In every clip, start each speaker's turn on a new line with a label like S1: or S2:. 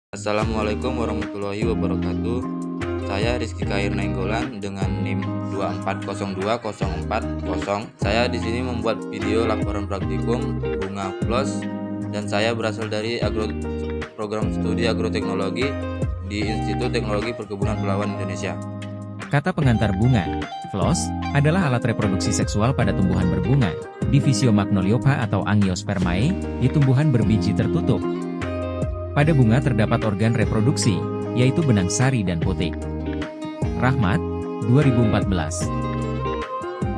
S1: Assalamualaikum warahmatullahi wabarakatuh. Saya Rizky Kair Nainggolan dengan NIM 2402040. Saya di sini membuat video laporan praktikum bunga floss dan saya berasal dari program studi agroteknologi di Institut Teknologi Perkebunan Pelawan Indonesia.
S2: Kata pengantar bunga, floss, adalah alat reproduksi seksual pada tumbuhan berbunga, Divisio Magnoliopha atau Angiospermae, di tumbuhan berbiji tertutup. Pada bunga terdapat organ reproduksi, yaitu benang sari dan putik. Rahmat, 2014.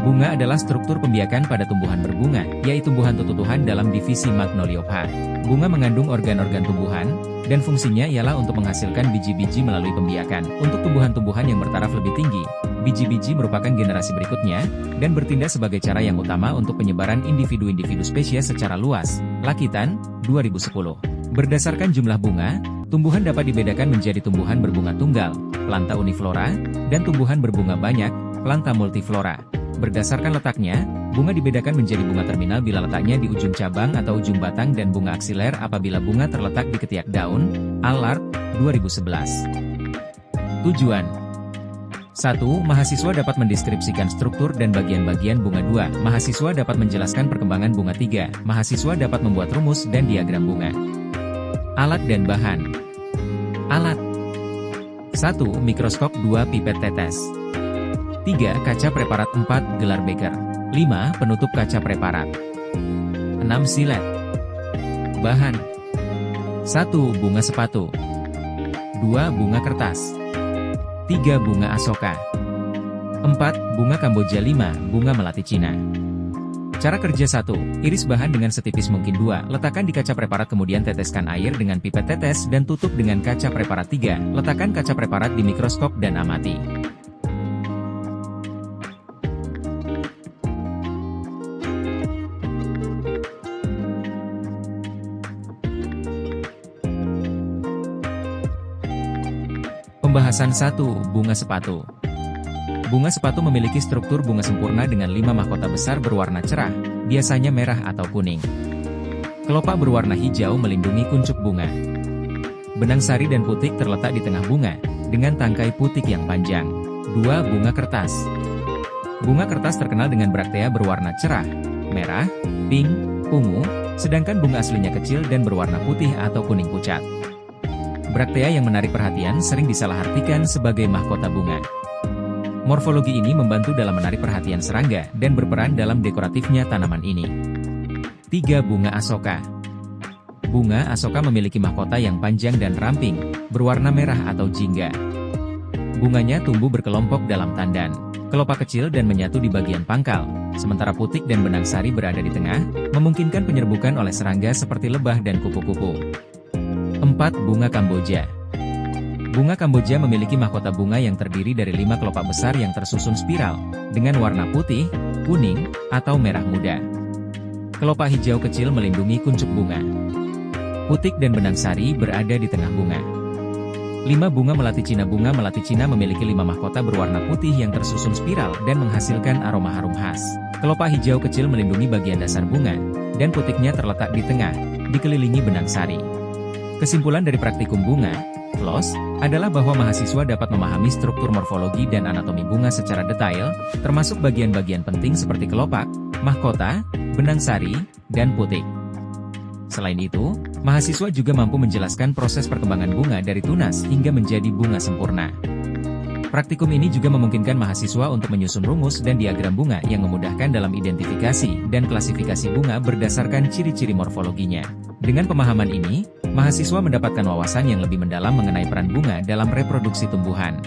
S2: Bunga adalah struktur pembiakan pada tumbuhan berbunga, yaitu tumbuhan tututuhan dalam divisi Magnoliopha. Bunga mengandung organ-organ tumbuhan, dan fungsinya ialah untuk menghasilkan biji-biji melalui pembiakan. Untuk tumbuhan-tumbuhan yang bertaraf lebih tinggi, biji-biji merupakan generasi berikutnya, dan bertindak sebagai cara yang utama untuk penyebaran individu-individu spesies secara luas. Lakitan, 2010. Berdasarkan jumlah bunga, tumbuhan dapat dibedakan menjadi tumbuhan berbunga tunggal, planta uniflora, dan tumbuhan berbunga banyak, planta multiflora. Berdasarkan letaknya, bunga dibedakan menjadi bunga terminal bila letaknya di ujung cabang atau ujung batang dan bunga aksiler apabila bunga terletak di ketiak daun. Allard, 2011. Tujuan 1. Mahasiswa dapat mendeskripsikan struktur dan bagian-bagian bunga. 2. Mahasiswa dapat menjelaskan perkembangan bunga. 3. Mahasiswa dapat membuat rumus dan diagram bunga. Alat dan bahan. Alat 1. Mikroskop. 2. Pipet tetes. 3. Kaca preparat. 4. Gelar beker. 5. Penutup kaca preparat. 6. Silet. Bahan 1. Bunga sepatu. 2. Bunga kertas. 3. Bunga asoka. 4. Bunga kamboja. 5. Bunga melati Cina. Cara kerja 1. Iris bahan dengan setipis mungkin. 2. Letakkan di kaca preparat kemudian teteskan air dengan pipet tetes dan tutup dengan kaca preparat. 3. Letakkan kaca preparat di mikroskop dan amati. Pembahasan 1. Bunga sepatu. Bunga sepatu memiliki struktur bunga sempurna dengan 5 mahkota besar berwarna cerah, biasanya merah atau kuning. Kelopak berwarna hijau melindungi kuncup bunga. Benang sari dan putik terletak di tengah bunga, dengan tangkai putik yang panjang. 2. Bunga kertas. Bunga kertas terkenal dengan braktea berwarna cerah, merah, pink, ungu, sedangkan bunga aslinya kecil dan berwarna putih atau kuning pucat. Braktea yang menarik perhatian sering disalahartikan sebagai mahkota bunga. Morfologi ini membantu dalam menarik perhatian serangga dan berperan dalam dekoratifnya tanaman ini. 3. Bunga asoka. Bunga asoka memiliki mahkota yang panjang dan ramping, berwarna merah atau jingga. Bunganya tumbuh berkelompok dalam tandan, kelopak kecil dan menyatu di bagian pangkal, sementara putik dan benang sari berada di tengah, memungkinkan penyerbukan oleh serangga seperti lebah dan kupu-kupu. 4. Bunga kamboja. Bunga kamboja memiliki mahkota bunga yang terdiri dari 5 kelopak besar yang tersusun spiral, dengan warna putih, kuning, atau merah muda. Kelopak hijau kecil melindungi kuncup bunga. Putik dan benang sari berada di tengah bunga. 5. Bunga melati Cina. Bunga melati Cina memiliki 5 mahkota berwarna putih yang tersusun spiral dan menghasilkan aroma harum khas. Kelopak hijau kecil melindungi bagian dasar bunga, dan putiknya terletak di tengah, dikelilingi benang sari. Kesimpulan dari praktikum bunga, floss, adalah bahwa mahasiswa dapat memahami struktur morfologi dan anatomi bunga secara detail, termasuk bagian-bagian penting seperti kelopak, mahkota, benang sari, dan putik. Selain itu, mahasiswa juga mampu menjelaskan proses perkembangan bunga dari tunas hingga menjadi bunga sempurna. Praktikum ini juga memungkinkan mahasiswa untuk menyusun rumus dan diagram bunga yang memudahkan dalam identifikasi dan klasifikasi bunga berdasarkan ciri-ciri morfologinya. Dengan pemahaman ini, mahasiswa mendapatkan wawasan yang lebih mendalam mengenai peran bunga dalam reproduksi tumbuhan.